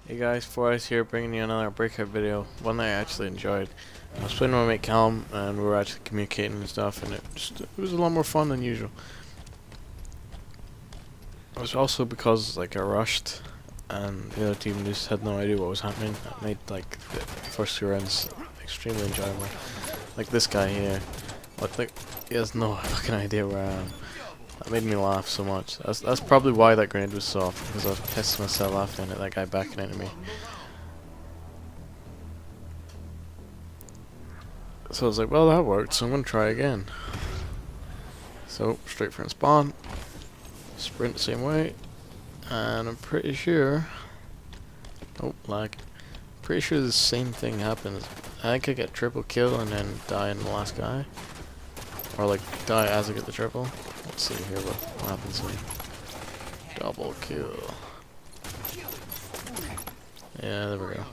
Hey guys, 4 here bringing you another Breakout video, one that I actually enjoyed. I was playing with my mate Callum and we were actually communicating and stuff, and it was a lot more fun than usual. It was also because I rushed and the other team just had no idea what was happening. That made the first 2 rounds extremely enjoyable. Like this guy here, he has no fucking idea where I am. That made me laugh so much. That's probably why that grenade was soft, because I was pissed myself laughing at that guy backing into me. So I was like, well, that worked, so I'm gonna try again. So, straight from spawn, sprint the same way, and I'm pretty sure, oh, lag, pretty sure the same thing happens. I think I get triple kill and then die in the last guy, or die as I get the triple. Let's see here what happens here. Double kill. Yeah, there we go.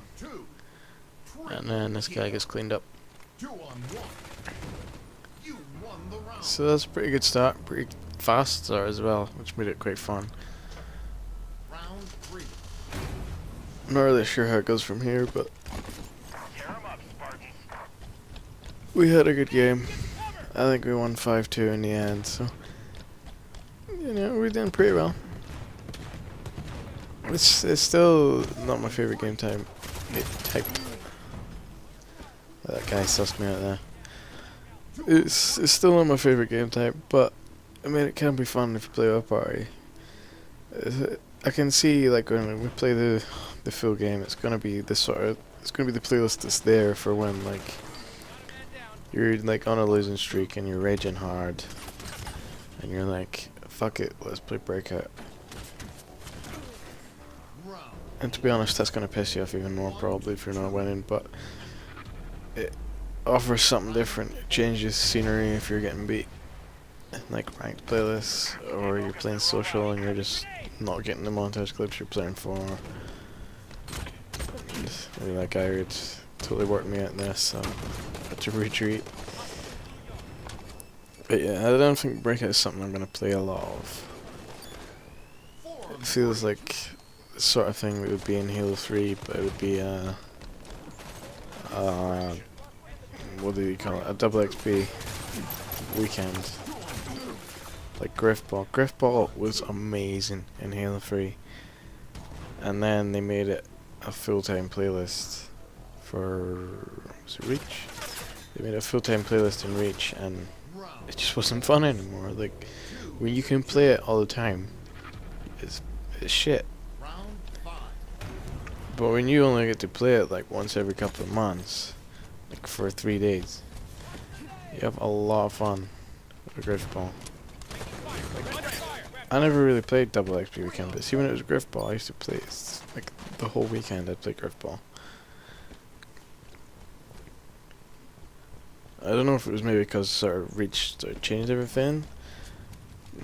And then this guy gets cleaned up. So that's a pretty good start, pretty fast start as well, which made it quite fun. I'm not really sure how it goes from here, but we had a good game. I think we won 5-2 in the end, so you know, we're doing pretty well. It's still not my favorite game type. That guy sussed me out there. It's still not my favorite game type, but I mean it can be fun if you play with a party. I can see when we play the full game, it's gonna be the playlist that's there for when you're on a losing streak and you're raging hard, and you're like, fuck it, let's play Breakout. And to be honest, that's gonna piss you off even more probably if you're not winning, but it offers something different. It changes scenery if you're getting beat, like ranked playlists, or you're playing social and you're just not getting the montage clips you're playing for. And maybe that guy would totally worked me out in this, so I had to retreat. But yeah, I don't think Breakout is something I'm gonna play a lot of. It feels like the sort of thing that would be in Halo 3, but it would be what do you call it? A double XP weekend. Like Grifball. Grifball was amazing in Halo 3. And then they made it a full-time playlist for, was it Reach? They made a full-time playlist in Reach, and it just wasn't fun anymore. Like, when you can play it all the time, it's shit. But when you only get to play it once every couple of months, for 3 days, you have a lot of fun with Grifball. I never really played Double XP Weekend, but see, when it was Grifball, I used to play the whole weekend. I'd play Grifball. I don't know if it was maybe because Reach changed everything.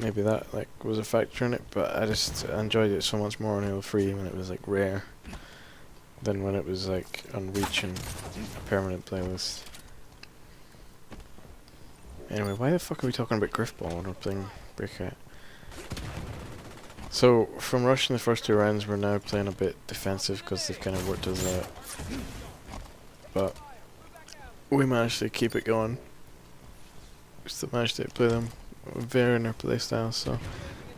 Maybe that was a factor in it, but I just enjoyed it so much more on Halo 3 when it was rare than when it was on Reach and a permanent playlist. Anyway, why the fuck are we talking about Grifball when we're playing Breakout? So, from rushing the first 2 rounds, we're now playing a bit defensive because they've kind of worked us out. But we managed to keep it going. We still managed to play them very in their playstyle, so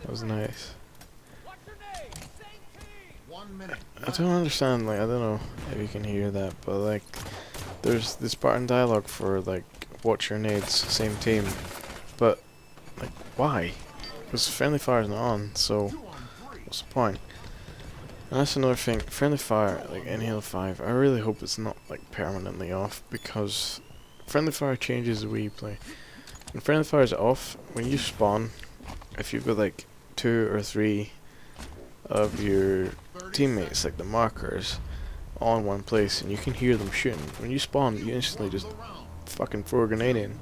that was nice. I don't understand, I don't know if you can hear that, but there's this Spartan dialogue for watch your nades, same team, but why? Because friendly fire's not on, so what's the point? And that's another thing, friendly fire, in Halo 5, I really hope it's not permanently off, because friendly fire changes the way you play. When friendly fire is off, when you spawn, if you've got 2 or 3 of your teammates, the markers, all in one place, and you can hear them shooting, when you spawn, you instantly just fucking throw a grenade in,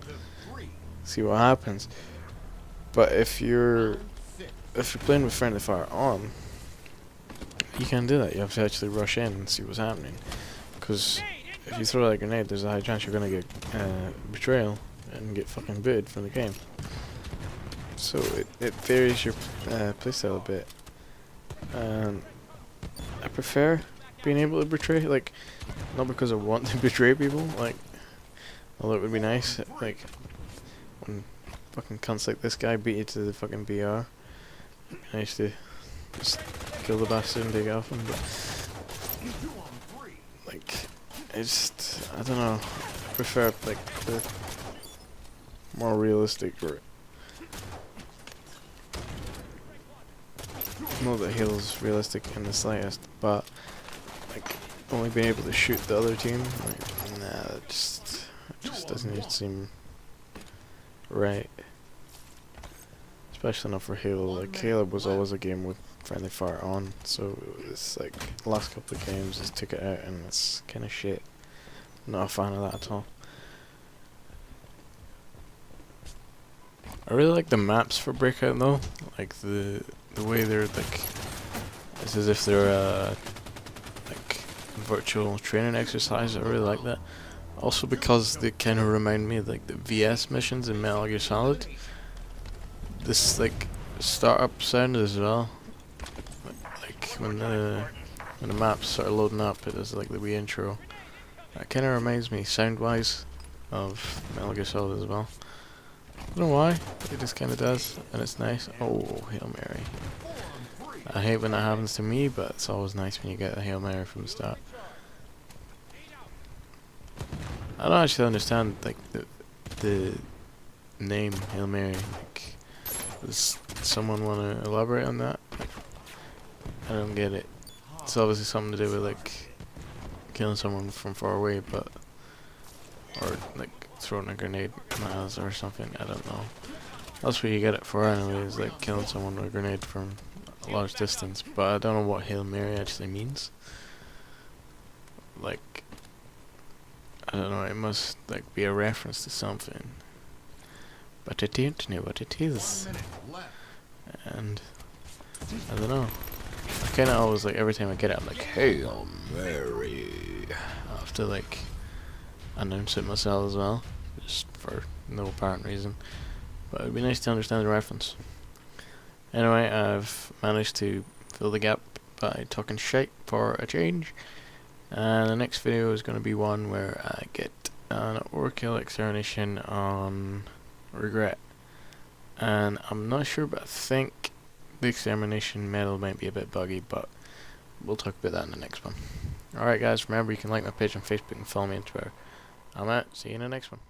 see what happens. But if you're playing with friendly fire on, you can't do that. You have to actually rush in and see what's happening, because if you throw that grenade, there's a high chance you're gonna get betrayal and get fucking booted from the game. So it varies your playstyle a bit. I prefer being able to betray, like, not because I want to betray people, like, although it would be nice, like, when fucking cunts like this guy beat you to the fucking BR. It'd be nice to just kill the bastard and take it off him, but, like, it's, I don't know, I prefer, like, the more realistic route. Not that Halo's realistic in the slightest, but like only being able to shoot the other team, like nah, that just doesn't seem right. Especially not for Halo. Like Halo was always a game with friendly fire on, so it's like the last couple of games just took it out, and it's kind of shit. Not a fan of that at all. I really like the maps for Breakout though, like the way they're like, it's as if they're like virtual training exercise. I really like that. Also because they kind of remind me of like the VS missions in Metal Gear Solid. This like startup sound as well, like when the maps start loading up, it is like the wee intro. That kind of reminds me sound wise of Metal Gear Solid as well. I don't know why, it just kind of does, and it's nice. Oh, Hail Mary. I hate when that happens to me, but it's always nice when you get a Hail Mary from the start. I don't actually understand, like, the name Hail Mary. Like, does someone want to elaborate on that? I don't get it. It's obviously something to do with, like, killing someone from far away, but... or, like, throwing a grenade miles or something, I don't know. That's what you get it for anyway, is like killing someone with a grenade from a large distance, but I don't know what Hail Mary actually means. Like, I don't know, it must like be a reference to something. But I don't know what it is. And I don't know. I kinda always like every time I get it I'm like, Hail Mary. I have to like announce it myself as well, just for no apparent reason, but it'd be nice to understand the reference. Anyway, I've managed to fill the gap by talking shite for a change, and the next video is going to be one where I get an overkill extermination on Regret, and I'm not sure, but I think the extermination medal might be a bit buggy, but we'll talk about that in the next one. Alright guys, remember you can like my page on Facebook and follow me on Twitter. I'm out. See you in the next one.